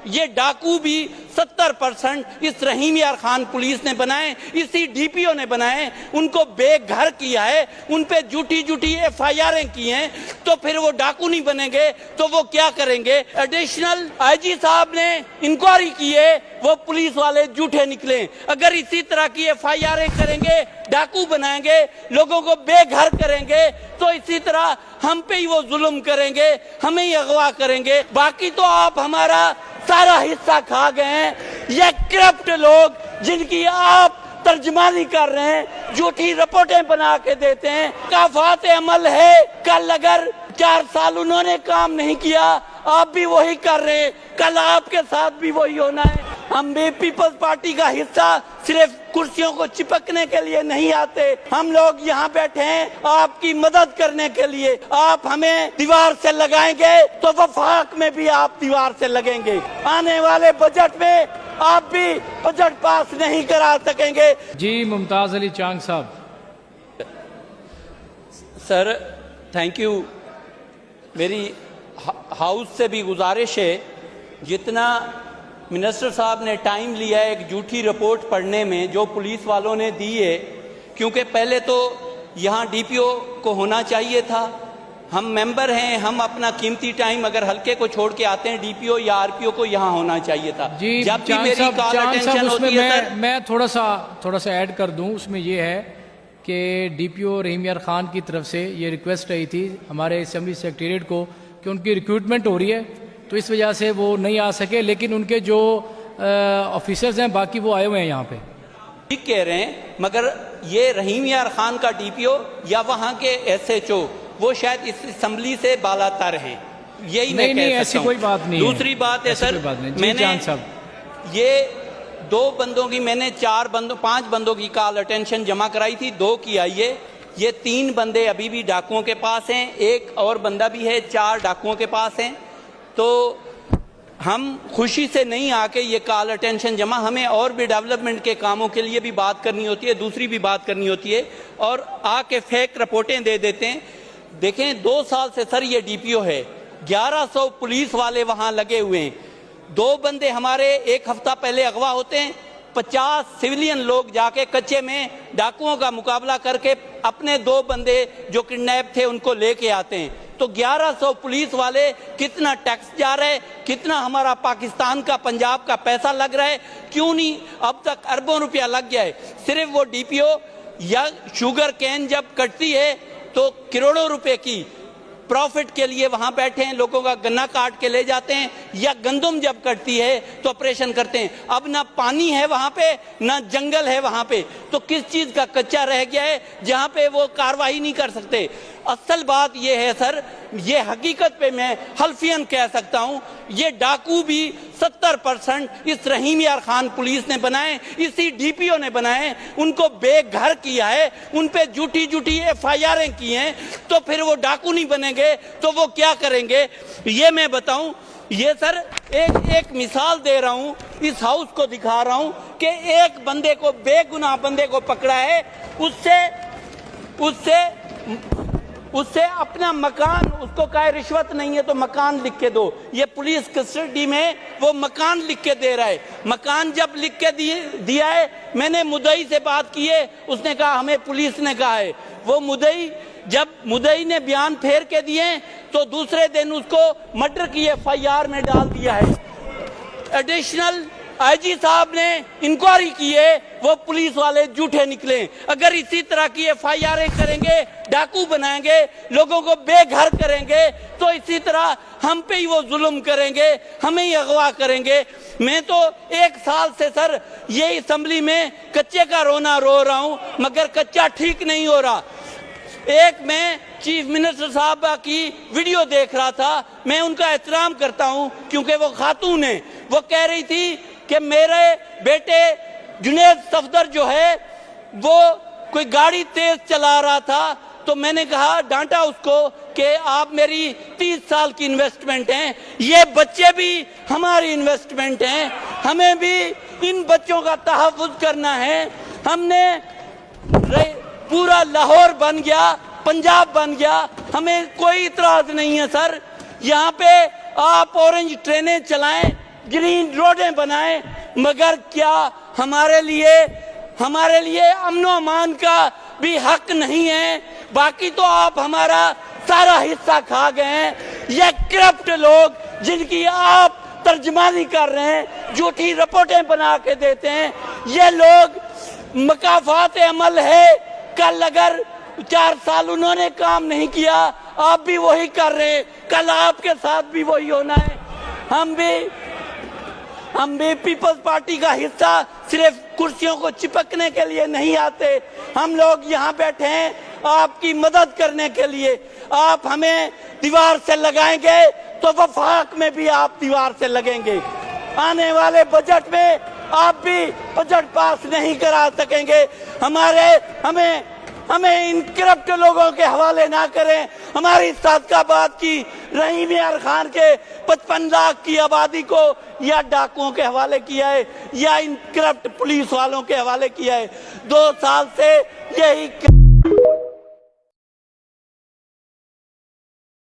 یہ ڈاکو بھی 70% اس رحیم یار خان پولیس نے بنائے، اسی ڈی پی او نے بنائے، ان کو بے گھر کیا ہے، ان پہ جھوٹی ایف آئی آریں کی ہیں، تو پھر وہ ڈاکو نہیں بنیں گے تو وہ کیا کریں گے؟ ایڈیشنل آئی جی صاحب نے انکوائری کی ہے، وہ پولیس والے جھوٹے نکلے۔ اگر اسی طرح کی ایف آئی آریں کریں گے، ڈاکو بنائیں گے، لوگوں کو بے گھر کریں گے، تو اسی طرح ہم پہ ہی وہ ظلم کریں گے، ہمیں ہی اغوا کریں گے۔ باقی تو آپ ہمارا سارا حصہ کھا گئے ہیں۔ یہ کرپٹ لوگ جن کی آپ ترجمانی کر رہے ہیں، جھوٹی رپورٹیں بنا کے دیتے ہیں، کافات عمل ہے۔ کل اگر 4 سال انہوں نے کام نہیں کیا، آپ بھی وہی کر رہے ہیں، کل آپ کے ساتھ بھی وہی ہونا ہے۔ ہم بھی پیپلز پارٹی کا حصہ صرف کرسیوں کو چپکنے کے لیے نہیں آتے، ہم لوگ یہاں بیٹھے ہیں آپ کی مدد کرنے کے لیے۔ آپ ہمیں دیوار سے لگائیں گے تو وفاق میں بھی آپ دیوار سے لگیں گے۔ آنے والے بجٹ میں آپ بھی بجٹ پاس نہیں کرا سکیں گے۔ جی ممتاز علی چانگ صاحب۔ Sir thank you. میری ہاؤس سے بھی گزارش ہے، جتنا منسٹر صاحب نے ٹائم لیا ہے ایک جھوٹی رپورٹ پڑھنے میں جو پولیس والوں نے دی ہے، کیونکہ پہلے تو یہاں ڈی پی او کو ہونا چاہیے تھا، ہم ممبر ہیں، ہم اپنا قیمتی ٹائم اگر ہلکے کو چھوڑ کے آتے ہیں، ڈی پی او یا آر پی او کو یہاں ہونا چاہیے تھا۔ جی جب بھی میری کال اٹینشن ہوتی ہے سر، میں تھوڑا سا ایڈ کر دوں، اس میں یہ ہے کہ ڈی پی او رحیم یار خان کی طرف سے یہ ریکویسٹ رہی تھی ہمارے اسمبلی سیکریٹریٹ کو کہ ان کی ریکروٹمنٹ ہو رہی ہے، تو اس وجہ سے وہ نہیں آ سکے، لیکن ان کے جو آفیسرز ہیں باقی وہ آئے ہوئے ہیں یہاں پہ۔ ٹھیک کہہ رہے ہیں، مگر یہ رحیم یار خان کا ڈی پی او یا وہاں کے ایس ایچ او وہ شاید اس اسمبلی سے بالا تر ہیں، یہی میں کہہ سکتا ہوں۔ ایسی کوئی بات نہیں ہے۔ دوسری بات ہے سر، میں نے یہ 2 بندوں کی، میں نے 5 بندوں کی کال اٹینشن جمع کرائی تھی، 2 کی آئی ہے، یہ 3 بندے ابھی بھی ڈاکوؤں کے پاس ہیں، ایک اور بندہ بھی ہے، 4 ڈاکوؤں کے پاس ہیں۔ تو ہم خوشی سے نہیں آ کے یہ کال اٹینشن جمع، ہمیں اور بھی ڈیولپمنٹ کے کاموں کے لیے بھی بات کرنی ہوتی ہے، دوسری بھی بات کرنی ہوتی ہے، اور آ کے فیک رپورٹیں دے دیتے ہیں۔ دیکھیں 2 سال سے سر یہ ڈی پی او ہے، 1100 پولیس والے وہاں لگے ہوئے ہیں، 2 بندے ہمارے 1 ہفتہ پہلے اغوا ہوتے ہیں، 50 سویلین لوگ جا کے کچے میں ڈاکوؤں کا مقابلہ کر کے اپنے 2 بندے جو کڈنیپ تھے ان کو لے کے آتے ہیں۔ تو 1100 پولیس والے، کتنا ٹیکس جا رہا ہے، کتنا ہمارا پاکستان کا پنجاب کا پیسہ لگ رہا ہے، کیوں نہیں اب تک اربوں روپیہ لگ گیا ہے۔ صرف وہ ڈی پی او یا شوگر کین جب کٹتی ہے تو کروڑوں روپے کی پروفٹ کے لیے وہاں بیٹھے ہیں، لوگوں کا گنا کاٹ کے لے جاتے ہیں، یا گندم جب کٹتی ہے تو آپریشن کرتے ہیں۔ اب نہ پانی ہے وہاں پہ، نہ جنگل ہے وہاں پہ، تو کس چیز کا کچا رہ گیا ہے جہاں پہ وہ کاروائی نہیں کر سکتے۔ اصل بات یہ ہے سر، یہ حقیقت پہ میں حلفین کہہ سکتا ہوں، یہ ڈاکو بھی 70% اس رحیم یار خان پولیس نے بنائے، اسی ڈی پی او نے بنائے، ان کو بے گھر کیا ہے، ان پہ جھوٹی ایف آئی آریں کی ہیں، تو پھر وہ ڈاکو نہیں بنیں گے تو وہ کیا کریں گے؟ یہ میں بتاؤں، یہ سر ایک مثال دے رہا ہوں، اس ہاؤس کو دکھا رہا ہوں کہ ایک بندے کو، بے گناہ بندے کو پکڑا ہے، اس سے اپنا مکان، اس کو کہا رشوت نہیں ہے تو مکان لکھ کے دو، یہ پولیس کسٹڈی میں وہ مکان لکھ کے دے رہا ہے۔ مکان جب لکھ کے دیا ہے، میں نے مدعی سے بات کی ہے، اس نے کہا ہمیں پولیس نے کہا ہے، وہ مدعی جب مدعی نے بیان پھیر کے دیے تو دوسرے دن اس کو مرڈر کی ایف آئی آر میں ڈال دیا ہے۔ ایڈیشنل آئی جی صاحب نے انکوائری کی ہے، وہ پولیس والے جھوٹے نکلے۔ اگر اسی طرح کی ایف آئی آریں کریں گے، ڈاکو بنائیں گے، لوگوں کو بے گھر کریں گے، تو اسی طرح ہم پہ ہی وہ ظلم کریں گے، ہمیں ہی اغوا کریں گے۔ میں تو 1 سال سے سر یہ اسمبلی میں کچے کا رونا رو رہا ہوں، مگر کچا ٹھیک نہیں ہو رہا۔ ایک میں چیف منسٹر صاحبہ کی ویڈیو دیکھ رہا تھا، میں ان کا احترام کرتا ہوں کیونکہ وہ خاتون ہیں، وہ کہہ رہی تھی کہ میرے بیٹے جنید صفدر جو ہے وہ کوئی گاڑی تیز چلا رہا تھا، تو میں نے کہا، ڈانٹا اس کو کہ آپ میری 30 سال کی انویسٹمنٹ ہیں، یہ بچے بھی ہماری انویسٹمنٹ ہیں، ہمیں بھی ان بچوں کا تحفظ کرنا ہے۔ ہم نے پورا لاہور بن گیا، پنجاب بن گیا، ہمیں کوئی اعتراض نہیں ہے سر۔ یہاں پہ آپ اورنج ٹرینیں چلائیں، گرین روڈیں بنائیں، مگر کیا ہمارے لیے امن و امان کا بھی حق نہیں ہے؟ باقی تو آپ ہمارا سارا حصہ کھا گئے ہیں۔ یہ کرپٹ لوگ جن کی آپ ترجمانی کر رہے ہیں، جھوٹی رپورٹیں بنا کے دیتے ہیں، یہ لوگ مکافات عمل ہے۔ کل اگر 4 سال انہوں نے کام نہیں کیا، آپ بھی وہی کر رہے ہیں، کل آپ کے ساتھ بھی وہی ہونا ہے۔ ہم بھی پیپلز پارٹی کا حصہ صرف کرسیوں کو چپکنے کے لیے نہیں آتے، ہم لوگ یہاں بیٹھے ہیں آپ کی مدد کرنے کے لیے۔ آپ ہمیں دیوار سے لگائیں گے تو وفاق میں بھی آپ دیوار سے لگیں گے۔ آنے والے بجٹ میں آپ بھی بجٹ پاس نہیں کرا سکیں گے۔ ہمیں ان کرپٹ لوگوں کے حوالے نہ کریں۔ ہماری صادقآباد کی رحیم یار خان کے 55 لاکھ کی آبادی کو یا ڈاکوؤں کے حوالے کیا ہے یا ان کرپٹ پولیس والوں کے حوالے کیا ہے۔ 2 سال سے یہی